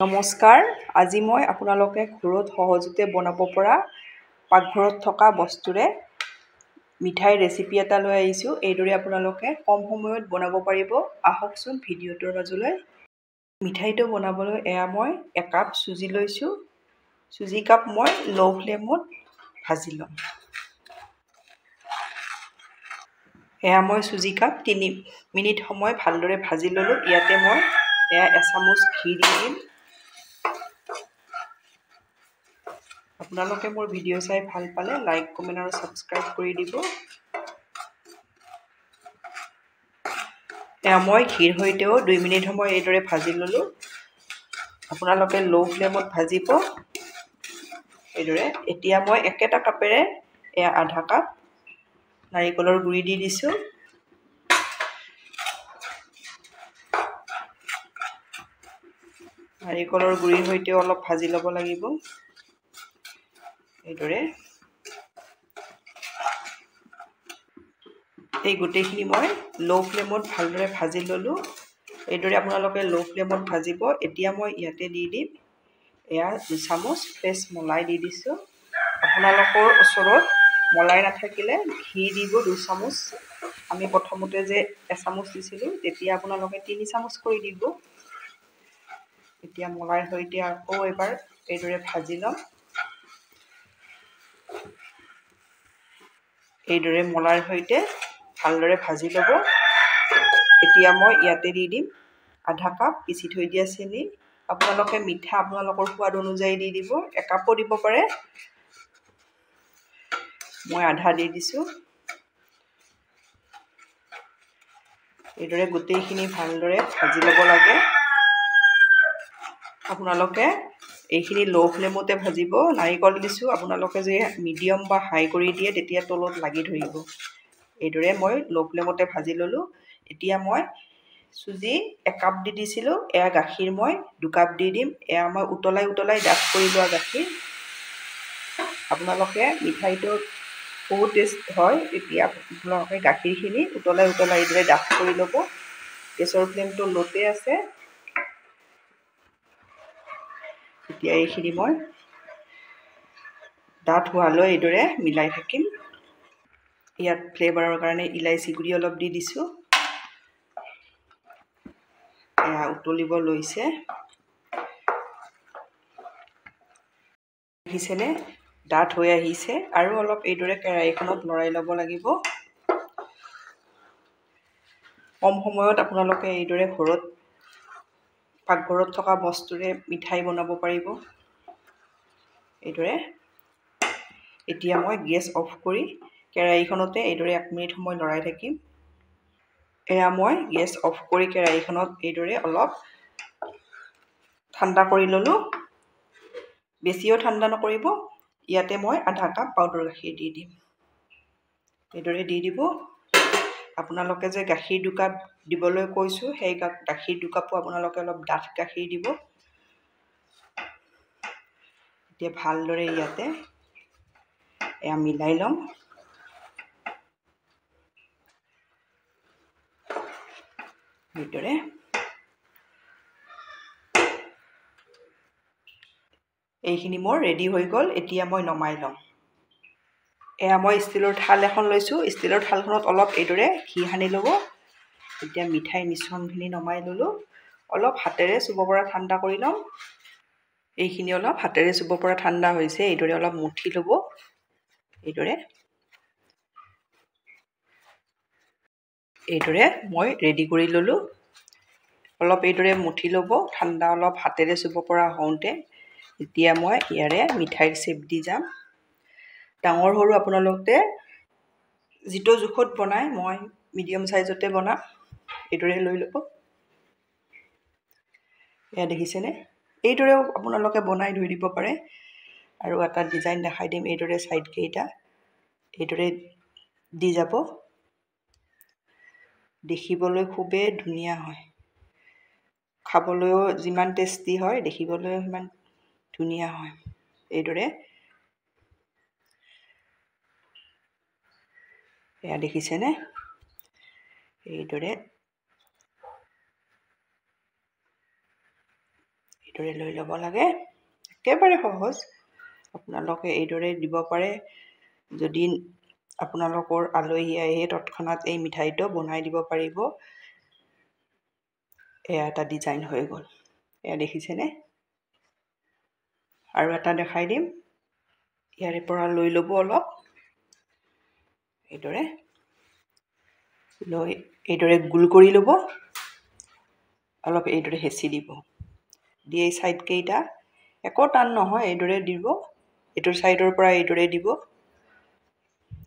নমস্কাৰ, আজি মই আপোনালোকে ঘৰত সহজতে বনাব পৰা পাকঘৰত থকা বস্তুৰে মিঠাই ৰেচিপি এটা লৈ আহিছোঁ। এইদৰে আপোনালোকে কম সময়ত বনাব পাৰিব। আহকচোন ভিডিঅ'টোৰ মাজলৈ। মিঠাইটো বনাবলৈ মই 1 কাপ চুজি লৈছোঁ। চুজি কাপ মই ল' ফ্লেমত ভাজি ল'ম। মই চুজি কাপ 3 মিনিট সময় ভালদৰে ভাজি ল'লোঁ। ইয়াতে মই এচামুচ ঘি দি দিম। আপোনালোকে মোৰ ভিডিঅ' চাই ভাল পালে লাইক, কমেণ্ট আৰু ছাবস্ক্ৰাইব কৰি দিব। মই ঘিৰ সৈতেও 2 মিনিট সময় এইদৰে ভাজি ল'লোঁ। আপোনালোকে ল' ফ্লেমত ভাজিব এইদৰে। এতিয়া মই একেটা কাপেৰে আধা কাপ নাৰিকলৰ গুড়ি দি দিছোঁ। নাৰিকলৰ গুড়িৰ সৈতেও অলপ ভাজি ল'ব লাগিব এইদৰে। এই গোটেইখিনি মই ল' ফ্লেমত ভালদৰে ভাজি ল'লোঁ। এইদৰে আপোনালোকে ল' ফ্লেমত ভাজিব। এতিয়া মই ইয়াতে দি দিম 2 চামুচ ফ্ৰেছ মলাই দি দিছোঁ। আপোনালোকৰ ওচৰত মলাই নাথাকিলে ঘি দিব 2 চামুচ। আমি প্ৰথমতে যে এচামুচ দিছিলোঁ, তেতিয়া আপোনালোকে 3 চামুচ কৰি দিব। এতিয়া মলাইৰ সৈতে আকৌ এবাৰ এইদৰে ভাজি ল'ম। এইদৰে মলাইৰ সৈতে ভালদৰে ভাজি ল'ব। এতিয়া মই ইয়াতে দি দিম আধা কাপ পিচি থৈ দিয়া চেনি। আপোনালোকে মিঠা আপোনালোকৰ সোৱাদ অনুযায়ী দি দিব। 1 কাপো দিব পাৰে। মই আধা দি দিছোঁ। এইদৰে গোটেইখিনি ভালদৰে ভাজি ল'ব লাগে। আপোনালোকে এইখিনি ল' ফ্লেমতে ভাজিব। নাৰিকল দিছোঁ, আপোনালোকে যে মিডিয়াম বা হাই কৰি দিয়ে তেতিয়া তলত লাগি ধৰিব। এইদৰে মই ল' ফ্লেমতে ভাজি ল'লোঁ। এতিয়া মই চুজি 1 কাপ দি দিছিলোঁ। গাখীৰ মই 2 কাপ দি দিম। মই উতলাই ডাঠ কৰি লোৱা গাখীৰ। আপোনালোকে মিঠাইটো বহুত টেষ্ট হয়। এতিয়া আপোনালোকে গাখীৰখিনি উতলাই এইদৰে ডাঠ কৰি ল'ব। গেছৰ ফ্লেমটো ল'তে আছে। এতিয়া এইখিনি মই ডাঠ হোৱালৈ এইদৰে মিলাই থাকিম। ইয়াত ফ্লেভাৰৰ কাৰণে ইলাইচি গুড়ি অলপ দি দিছোঁ। উতলিব লৈছে। দেখিছেনে? ডাঠ হৈ আহিছে। আৰু অলপ এইদৰে কেৰাহীখনত লৰাই ল'ব লাগিব। কম সময়ত আপোনালোকে এইদৰে পাকঘৰত থকা বস্তুৰে মিঠাই বনাব পাৰিব এইদৰে। এতিয়া মই গেছ অফ কৰি কেৰাহীখনতে এইদৰে 1 মিনিট সময় লৰাই থাকিম। মই গেছ অফ কৰি কেৰাহীখনত এইদৰে অলপ ঠাণ্ডা কৰি ল'লোঁ। বেছিও ঠাণ্ডা নকৰিব। ইয়াতে মই আধা কাপ পাউডাৰ গাখীৰ দি দিম। এইদৰে দি দিব। আপোনালোকে যে গাখীৰ 2 কাপ দিবলৈ কৈছোঁ, সেই গাখীৰ 2 কাপো আপোনালোকে অলপ ডাঠ গাখীৰ দিব। এতিয়া ভালদৰে ইয়াতে মিলাই ল'ম। এইদৰে এইখিনি মোৰ ৰেডি হৈ গ'ল। এতিয়া মই নমাই ল'ম। মই ষ্টিলৰ থাল এখন লৈছোঁ। ষ্টিলৰ থালখনত অলপ এইদৰে ঘি সানি ল'ব। এতিয়া মিঠাই মিশ্ৰণখিনি নমাই ল'লোঁ। অলপ হাতেৰে চুব পৰা ঠাণ্ডা কৰি ল'ম। এইখিনি অলপ হাতেৰে চুব পৰা ঠাণ্ডা হৈছে। এইদৰে অলপ মুঠি ল'ব। এইদৰে মই ৰেডি কৰি ল'লোঁ। অলপ এইদৰে মুঠি ল'ব। ঠাণ্ডা অলপ হাতেৰে চুব পৰা হওঁতে এতিয়া মই ইয়াৰে মিঠাইৰ শ্বেপ দি যাম। ডাঙৰ সৰু আপোনালোকে যিটো জোখত বনায়, মই মিডিয়াম চাইজতে বনাম। এইদৰে লৈ ল'ব। দেখিছেনে? এইদৰেও আপোনালোকে বনাই ধুই দিব পাৰে। আৰু এটা ডিজাইন দেখাই দিম। এইদৰে ছাইডকেইটা এইদৰে দি যাব। দেখিবলৈ খুবেই ধুনীয়া হয়। খাবলৈও যিমান টেষ্টি হয়, দেখিবলৈও সিমান ধুনীয়া হয়। এইদৰে দেখিছেনে? এইদৰে এইদৰে লৈ ল'ব লাগে। একেবাৰে সহজ, আপোনালোকে এইদৰে দিব পাৰে। যদি আপোনালোকৰ আলহী আহে তৎক্ষণাত এই মিঠাইটো বনাই দিব পাৰিব। এয়া এটা ডিজাইন হৈ গ'ল, এয়া দেখিছেনে? আৰু এটা দেখাই দিম। ইয়াৰে পৰা লৈ ল'ব অলপ, এইদৰে লৈ এইদৰে গোল কৰি ল'ব, অলপ এইদৰে হেঁচি দিব, দি এই ছাইডকেইটা একো টান নহয়, এইদৰে দিব। এইটোৰ ছাইডৰ পৰা এইদৰে দিব,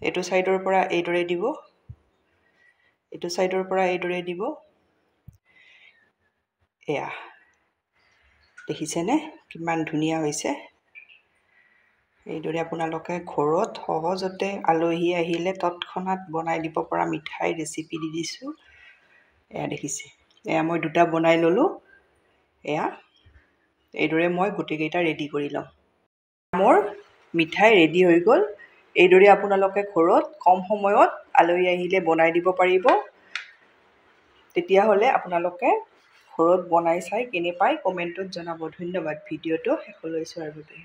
এইটো ছাইডৰ পৰা এইদৰে দিব, এইটো ছাইডৰ পৰা এইদৰে দিব। এয়া দেখিছেনে কিমান ধুনীয়া হৈছে? এইদৰে আপোনালোকে ঘৰত সহজতে আলহী আহিলে তৎক্ষণাত বনাই দিব পৰা মিঠাই ৰেচিপি দি দিছোঁ। এয়া দেখিছে, এয়া মই দুটা বনাই ল'লোঁ। এয়া এইদৰে মই গোটেইকেইটা ৰেডি কৰি ল'ম। মোৰ মিঠাই ৰেডি হৈ গ'ল। এইদৰে আপোনালোকে ঘৰত কম সময়ত আলহী আহিলে বনাই দিব পাৰিব। তেতিয়াহ'লে আপোনালোকে ঘৰত বনাই চাই কেনে পায় কমেণ্টত জনাব। ধন্যবাদ ভিডিঅ'টো শেষলৈ চোৱাৰ বাবে।